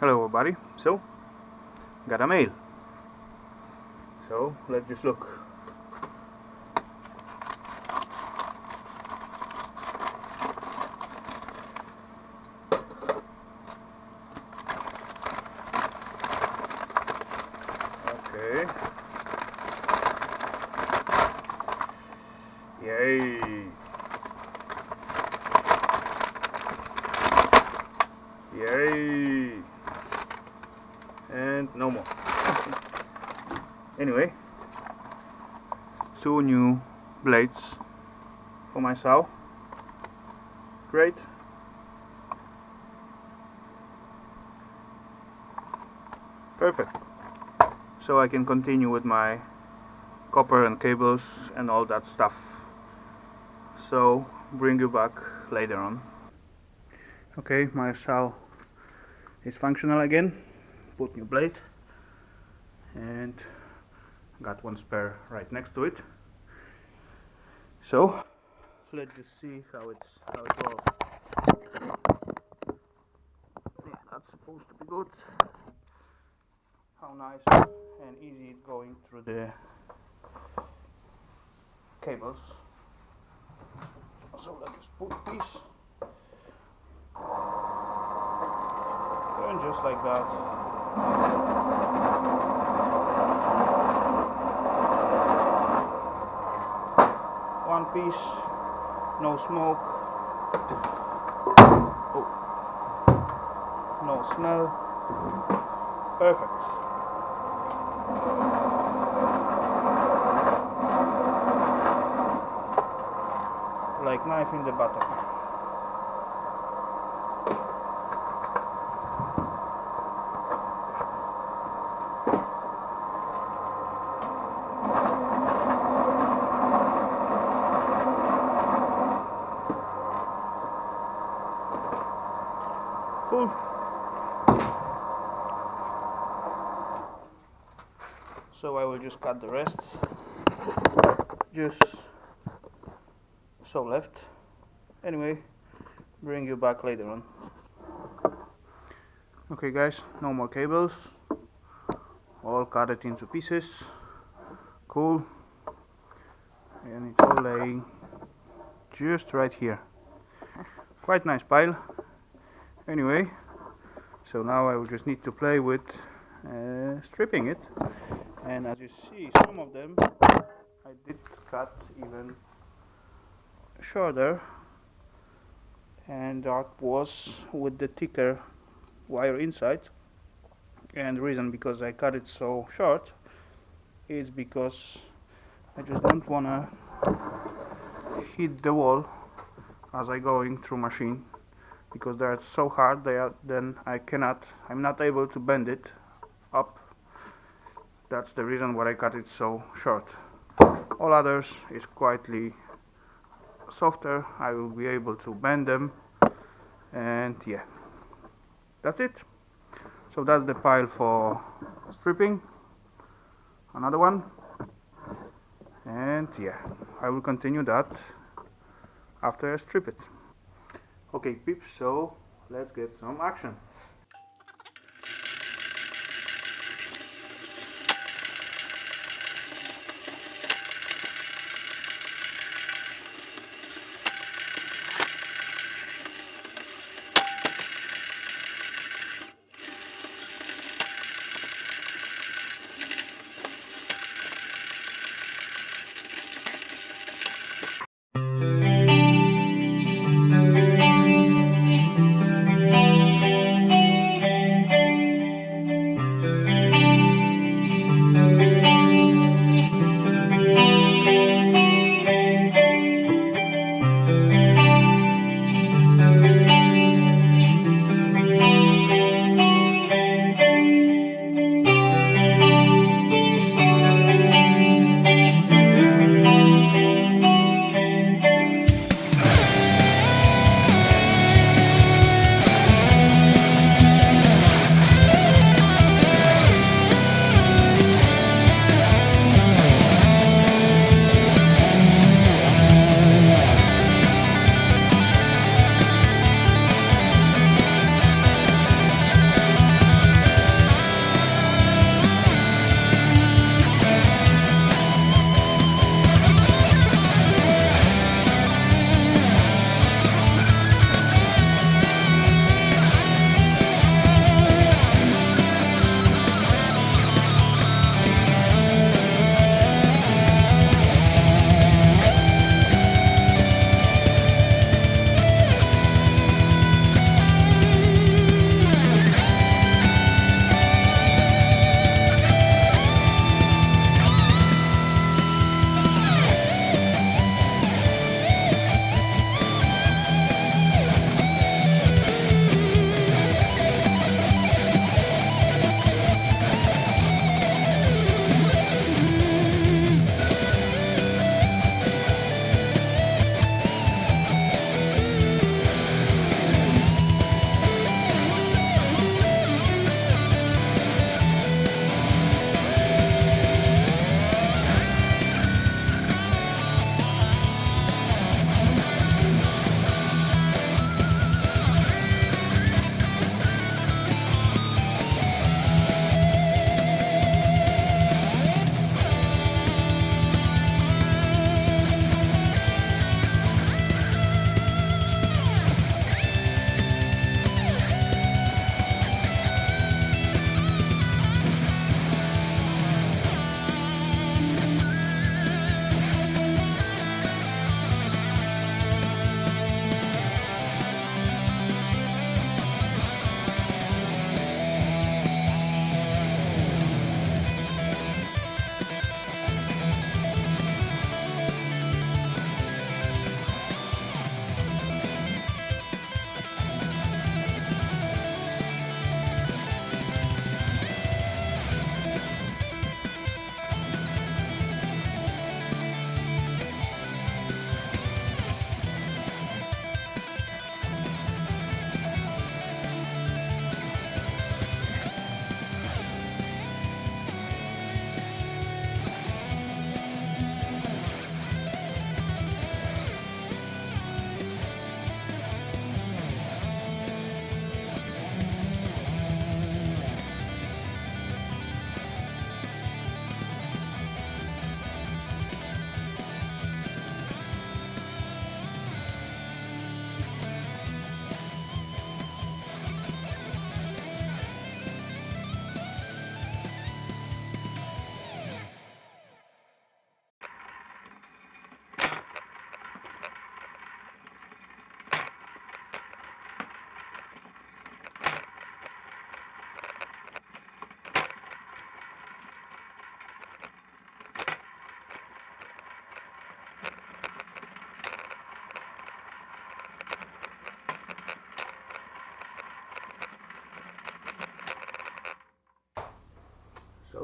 Hello everybody, so got a mail, so let's just look. Okay, yay, yay, and no more. Anyway, two new blades for my saw. Great. Perfect. So I can continue with my copper and cables and all that stuff. So bring you back later on. Okay, my saw is functional again. Put new blade and got one spare right next to it. So let's just see how it goes. Yeah, that's supposed to be good. How nice and easy it's going through the cables. So let's just put a piece and just like that. One piece, no smoke, no smell, perfect. Like knife in the butter. Cool. So I will just cut the rest. Just so left. Anyway, bring you back later on. Okay guys, no more cables. All cut it into pieces. Cool. And it's all laying just right here. Quite nice pile. Anyway, so now I will just need to play with stripping it. And as you see, some of them I did cut even shorter, and that was with the thicker wire inside. And the reason because I cut it so short is because I just don't wanna hit the wall as I going through machine, because they are so hard then I'm not able to bend it up. That's the reason why I cut it so short. All others is quietly softer. I will be able to bend them, and yeah, that's it. So that's the pile for stripping. Another one, and yeah, I will continue that after I strip it. Okay peeps, so let's get some action.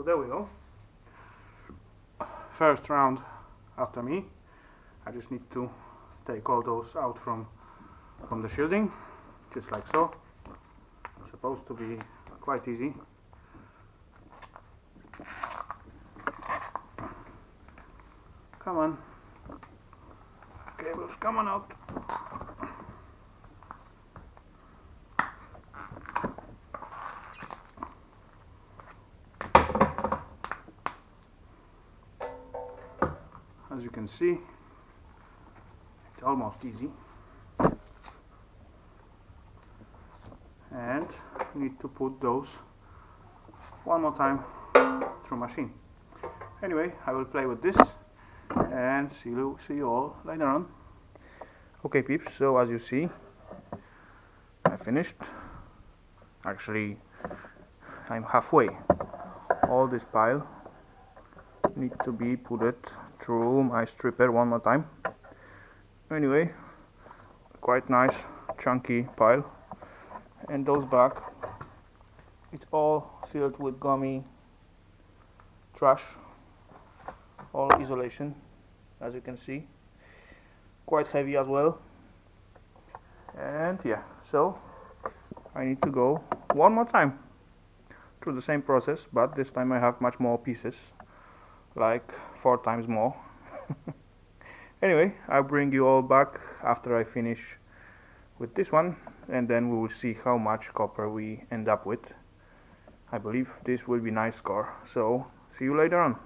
So there we go. First round after me. I just need to take all those out from the shielding, just like so. It's supposed to be quite easy. Come on, cables, come on out. As you can see, it's almost easy. And you need to put those one more time through machine. Anyway, I will play with this and see you all later on. Okay peeps, so as you see, I finished. Actually, I'm halfway. All this pile need to be put through my stripper one more time. Anyway, quite nice chunky pile. And those back, it's all filled with gummy trash, all isolation, as you can see, quite heavy as well. And yeah, so I need to go one more time through the same process, but this time I have much more pieces, like 4 times more. Anyway, I'll bring you all back after I finish with this one, and then we will see how much copper we end up with. I believe this will be nice score, so see you later on.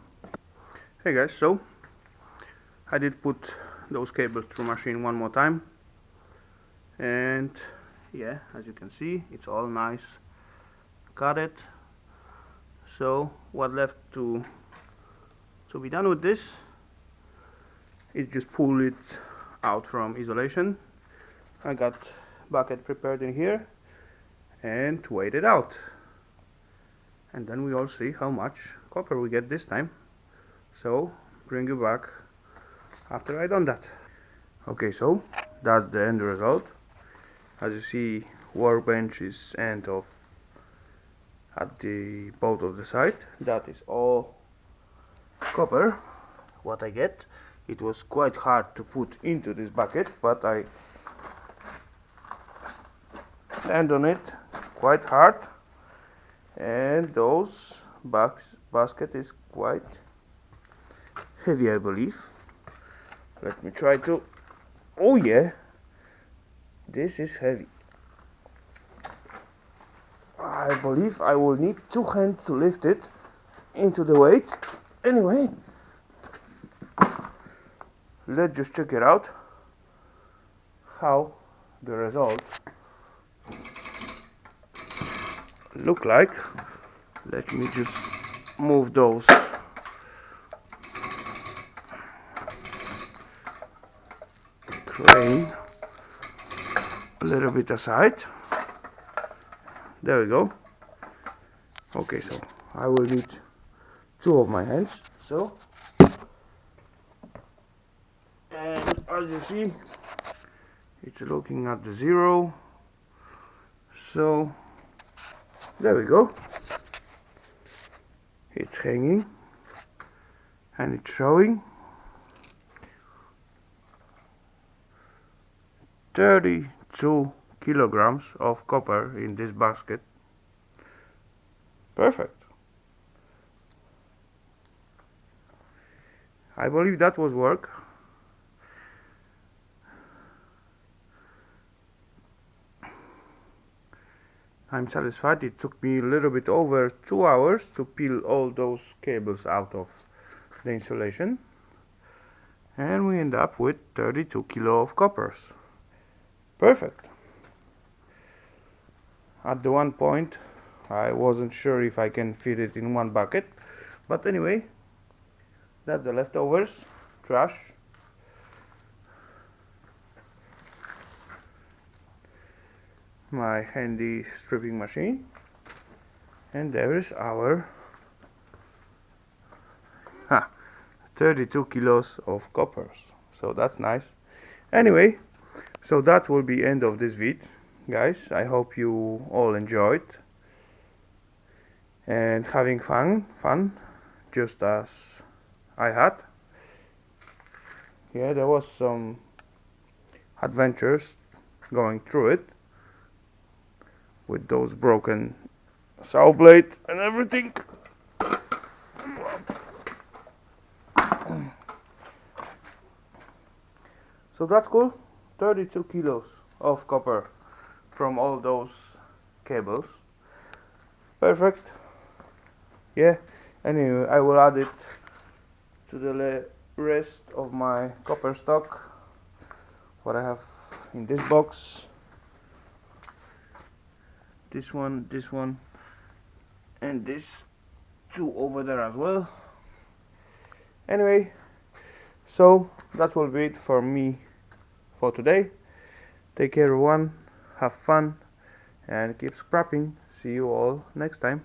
Hey guys, so I did put those cables through machine one more time, and yeah, as you can see, it's all nice cutted. So what left to be done with this is just pull it out from isolation. I got bucket prepared in here and wait it out, and then we all see how much copper we get this time. So bring you back after I done that. Okay, so that's the end result. As you see, workbench is end off at the both of the side. That is all copper what I get. It was quite hard to put into this bucket, but I stand on it quite hard, and those basket is quite heavy, I believe. Let me try to, oh yeah, this is heavy. I believe I will need 2 hands to lift it into the weight. Anyway, let's just check it out, how the result look like. Let me just move those crane a little bit aside. There we go. Okay, so I will need 2 of my hands. So, and as you see, it's looking at the 0. So there we go. It's hanging and it's showing 32 kilograms of copper in this basket. Perfect. I believe that was work. I'm satisfied. It took me a little bit over 2 hours to peel all those cables out of the insulation, and we end up with 32 kilo of coppers. Perfect. At the one point I wasn't sure if I can fit it in one bucket, but anyway, that's the leftovers, trash. My handy stripping machine, and there is our 32 kilos of coppers, so that's nice. Anyway, so that will be end of this vid, guys. I hope you all enjoyed, and having fun, just as I had. Yeah, there was some adventures going through it with those broken saw blade and everything. So that's cool. 32 kilos of copper from all those cables. Perfect. Yeah. Anyway, I will add it to the rest of my copper stock. What I have in this box. This one, and this two over there as well. Anyway, so that will be it for me for today. Take care everyone, have fun, and keep scrapping. See you all next time.